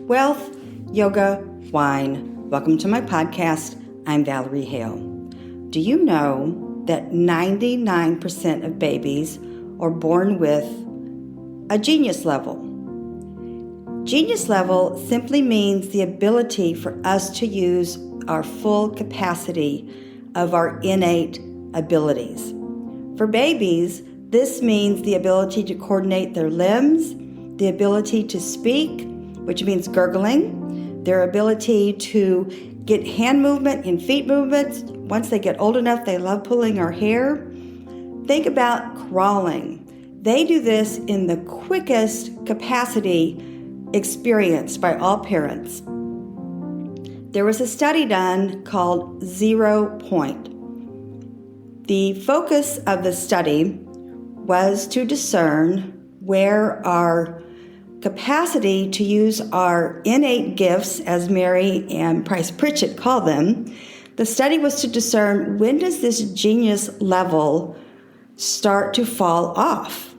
Wealth, yoga, wine. Welcome to my podcast. I'm Valerie Hale. Do you know that 99% of babies are born with a genius level? Genius level simply means the ability for us to use our full capacity of our innate abilities. For babies, this means the ability to coordinate their limbs, the ability to speak, which means gurgling, their ability to get hand movement and feet movements. Once they get old enough, they love pulling our hair. Think about crawling. They do this in the quickest capacity experienced by all parents. There was a study done called 0 Point. The focus of the study was to discern where our capacity to use our innate gifts, as Mary and Price Pritchett call them. The study was to discern, when does this genius level start to fall off?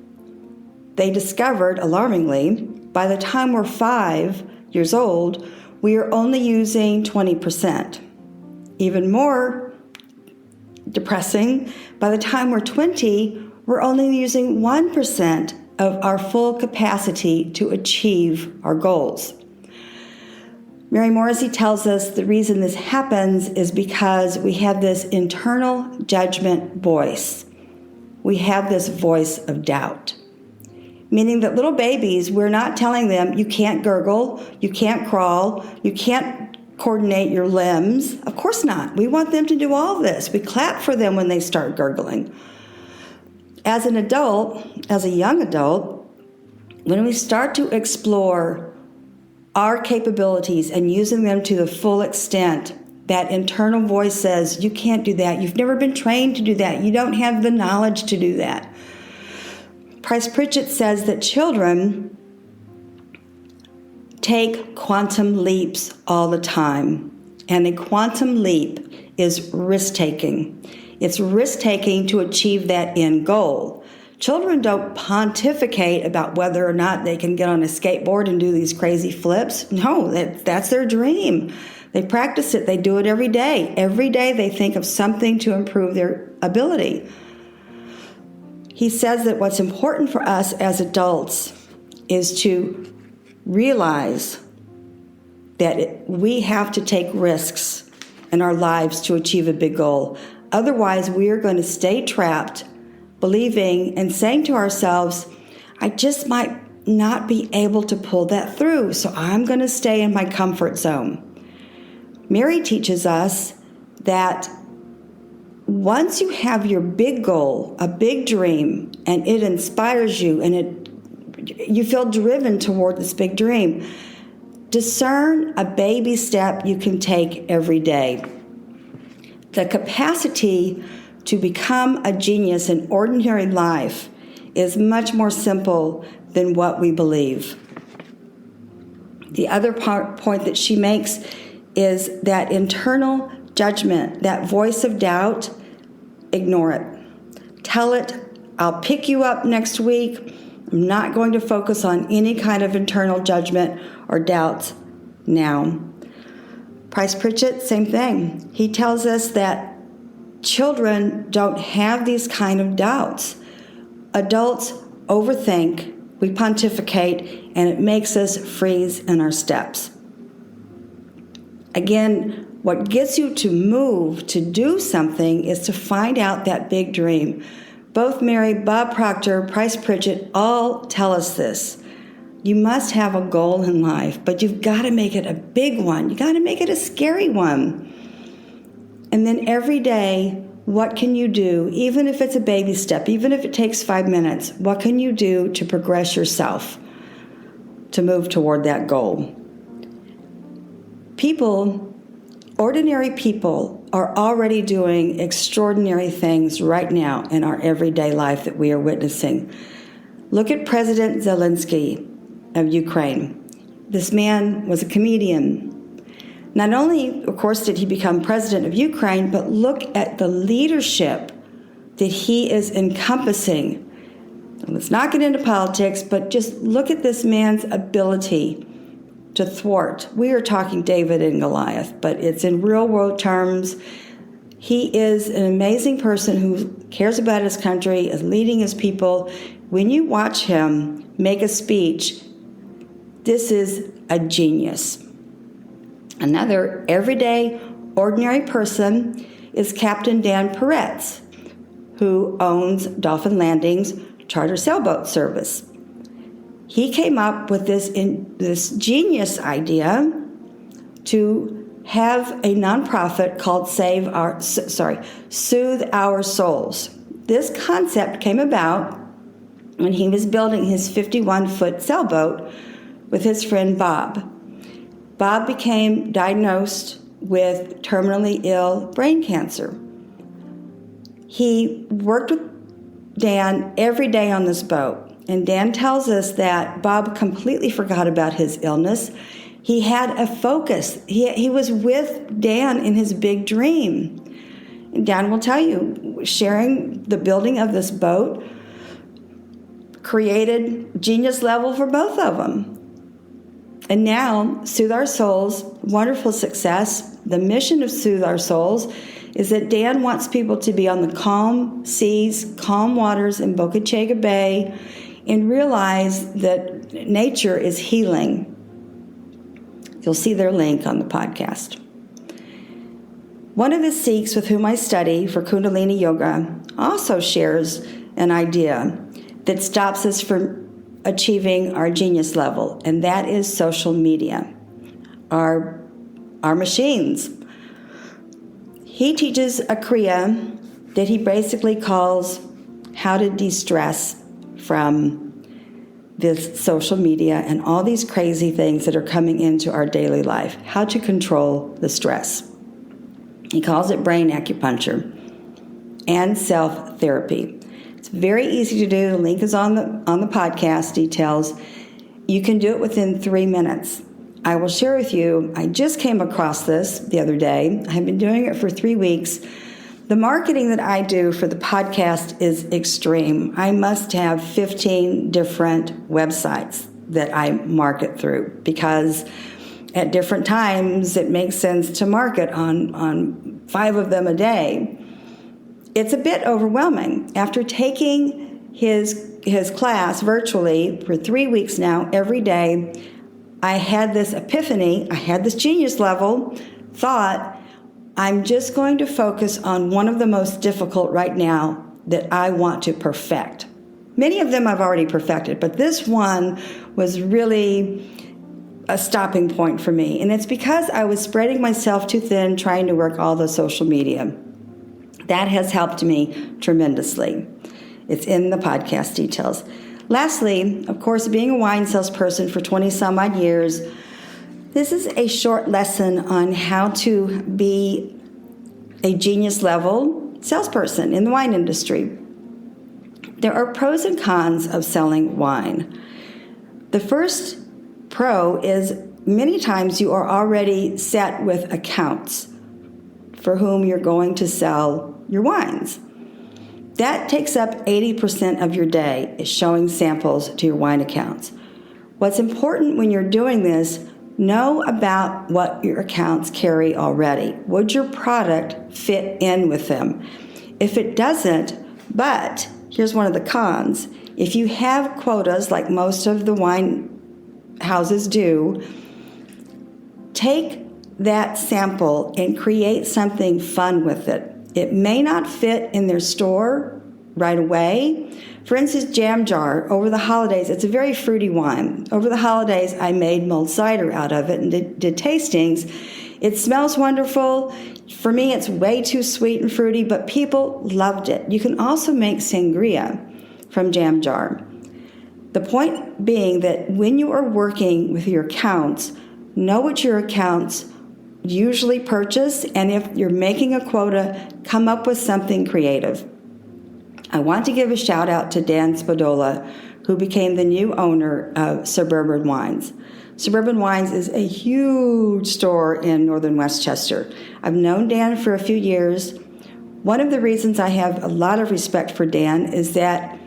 They discovered, alarmingly, by the time we're 5 years old, we are only using 20%. Even more depressing, by the time we're 20, we're only using 1% of our full capacity to achieve our goals. Mary Morrissey tells us the reason this happens is because we have this internal judgment voice. We have this voice of doubt. Meaning that little babies, we're not telling them, you can't gurgle, you can't crawl, you can't coordinate your limbs. Of course not. We want them to do all this. We clap for them when they start gurgling. As an adult, as a young adult, when we start to explore our capabilities and using them to the full extent, that internal voice says, you can't do that. You've never been trained to do that. You don't have the knowledge to do that. Price Pritchett says that children take quantum leaps all the time. And a quantum leap is risk-taking. It's risk-taking to achieve that end goal. Children don't pontificate about whether or not they can get on a skateboard and do these crazy flips. No, that's their dream. They practice it. They do it every day. Every day they think of something to improve their ability. He says that what's important for us as adults is to realize that we have to take risks in our lives to achieve a big goal. Otherwise, we are going to stay trapped, believing and saying to ourselves, I just might not be able to pull that through, so I'm going to stay in my comfort zone. Mary teaches us that once you have your big goal, a big dream, and it inspires you and you feel driven toward this big dream, discern a baby step you can take every day. The capacity to become a genius in ordinary life is much more simple than what we believe. The other point that she makes is that internal judgment, that voice of doubt, ignore it. Tell it, I'll pick you up next week. I'm not going to focus on any kind of internal judgment or doubts now. Price Pritchett, same thing. He tells us that children don't have these kind of doubts. Adults overthink, we pontificate, and it makes us freeze in our steps. Again, what gets you to move, to do something, is to find out that big dream. Both Mary, Bob Proctor, Price Pritchett all tell us this. You must have a goal in life, but you've got to make it a big one. You got to make it a scary one. And then every day, what can you do, even if it's a baby step, even if it takes 5 minutes, what can you do to progress yourself to move toward that goal? Ordinary people are already doing extraordinary things right now in our everyday life that we are witnessing. Look at President Zelensky of Ukraine. This man was a comedian. Not only, of course, did he become president of Ukraine, but look at the leadership that he is encompassing. Let's not get into politics, but just look at this man's ability to thwart. We are talking David and Goliath, but it's in real world terms. He is an amazing person who cares about his country, is leading his people. When you watch him make a speech, this is a genius. Another everyday, ordinary person is Captain Dan Peretz, who owns Dolphin Landing's charter sailboat service. He came up with this genius idea to have a nonprofit called Soothe Our Souls. This concept came about when he was building his 51-foot sailboat with his friend Bob. Bob became diagnosed with terminally ill brain cancer. He worked with Dan every day on this boat, and Dan tells us that Bob completely forgot about his illness. He had a focus. He was with Dan in his big dream. And Dan will tell you, sharing the building of this boat created genius level for both of them. And now, Soothe Our Souls, wonderful success. The mission of Soothe Our Souls is that Dan wants people to be on the calm seas, calm waters in Boca Chica Bay, and realize that nature is healing. You'll see their link on the podcast. One of the Sikhs with whom I study for Kundalini Yoga also shares an idea that stops us from achieving our genius level, and that is social media, our machines. He teaches a kriya that he basically calls how to de-stress from this social media and all these crazy things that are coming into our daily life, how to control the stress. He calls it brain acupuncture and self-therapy. It's very easy to do. The link is on the podcast details. You can do it within 3 minutes. I will share with you, I just came across this the other day. I have been doing it for 3 weeks. The marketing that I do for the podcast is extreme. I must have 15 different websites that I market through because at different times it makes sense to market on 5 of them a day. It's a bit overwhelming. After taking his class virtually for 3 weeks now, every day, I had this epiphany, I had this genius level thought, I'm just going to focus on one of the most difficult right now that I want to perfect. Many of them I've already perfected, but this one was really a stopping point for me. And it's because I was spreading myself too thin trying to work all the social media. That has helped me tremendously. It's in the podcast details. Lastly, of course, being a wine salesperson for 20 some odd years, this is a short lesson on how to be a genius level salesperson in the wine industry. There are pros and cons of selling wine. The first pro is many times you are already set with accounts for whom you're going to sell your wines. That takes up 80% of your day, is showing samples to your wine accounts. What's important when you're doing this, know about what your accounts carry already. Would your product fit in with them? If it doesn't, but here's one of the cons. If you have quotas, like most of the wine houses do, take that sample and create something fun with it. It may not fit in their store right away. For instance, Jam Jar, over the holidays, it's a very fruity wine. Over the holidays, I made mulled cider out of it and did tastings. It smells wonderful. For me, it's way too sweet and fruity, but people loved it. You can also make sangria from Jam Jar. The point being that when you are working with your accounts, know what your accounts usually purchase, and if you're making a quota, come up with something creative. I want to give a shout out to Dan Spadola, who became the new owner of Suburban Wines. Suburban Wines is a huge store in northern Westchester. I've known Dan for a few years. One of the reasons I have a lot of respect for Dan is that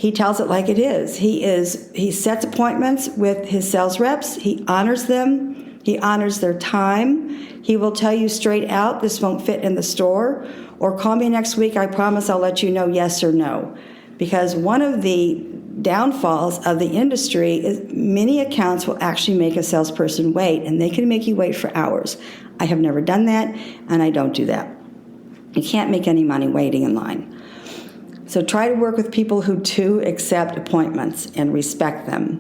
he tells it like it is. He sets appointments with his sales reps. He honors them. He honors their time. He will tell you straight out, this won't fit in the store, or call me next week. I promise I'll let you know yes or no. Because one of the downfalls of the industry is many accounts will actually make a salesperson wait, and they can make you wait for hours. I have never done that, and I don't do that. You can't make any money waiting in line. So try to work with people who do accept appointments and respect them.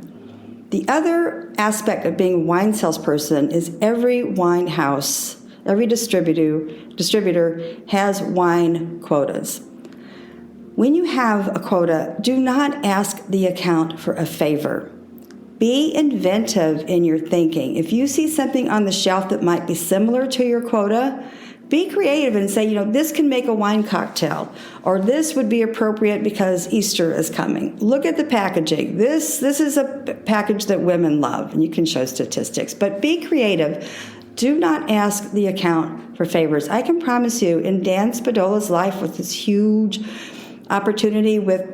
The other aspect of being a wine salesperson is every wine house, every distributor has wine quotas. When you have a quota, do not ask the account for a favor. Be inventive in your thinking. If you see something on the shelf that might be similar to your quota, be creative and say, this can make a wine cocktail, or this would be appropriate because Easter is coming. Look at the packaging. This is a package that women love, and you can show statistics. But be creative. Do not ask the account for favors. I can promise you, in Dan Spadola's life with this huge opportunity with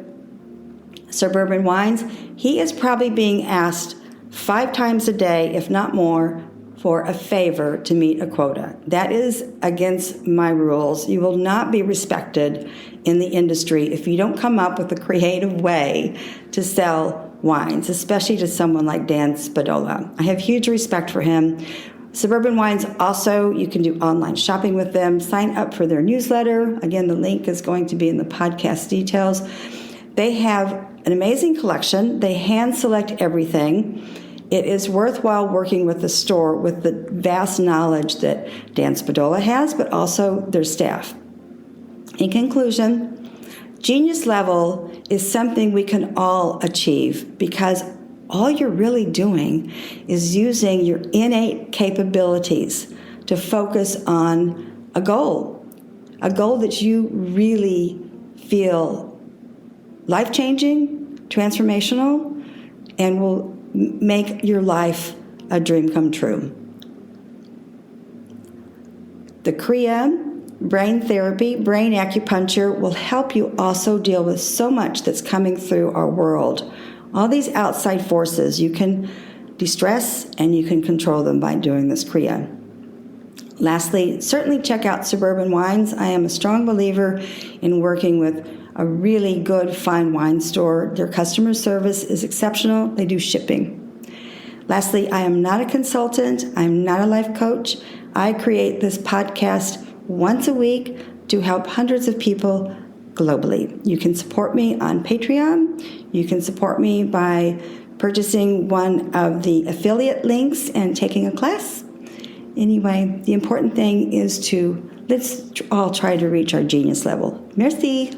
Suburban Wines, he is probably being asked 5 times a day, if not more, for a favor to meet a quota. That is against my rules. You will not be respected in the industry if you don't come up with a creative way to sell wines, especially to someone like Dan Spadola. I have huge respect for him. Suburban Wines also, you can do online shopping with them. Sign up for their newsletter. Again, the link is going to be in the podcast details. They have an amazing collection. They hand select everything. It is worthwhile working with the store with the vast knowledge that Dan Spadola has, but also their staff. In conclusion, genius level is something we can all achieve because all you're really doing is using your innate capabilities to focus on a goal that you really feel life-changing, transformational, and will make your life a dream come true. The kriya, brain therapy, brain acupuncture will help you also deal with so much that's coming through our world. All these outside forces, you can de-stress and you can control them by doing this kriya. Lastly, certainly check out Suburban Wines. I am a strong believer in working with a really good fine wine store. Their customer service is exceptional. They do shipping. Lastly, I am not a consultant. I'm not a life coach. I create this podcast once a week to help hundreds of people globally. You can support me on Patreon. You can support me by purchasing one of the affiliate links and taking a class. Anyway, the important thing is let's all try to reach our genius level. Merci.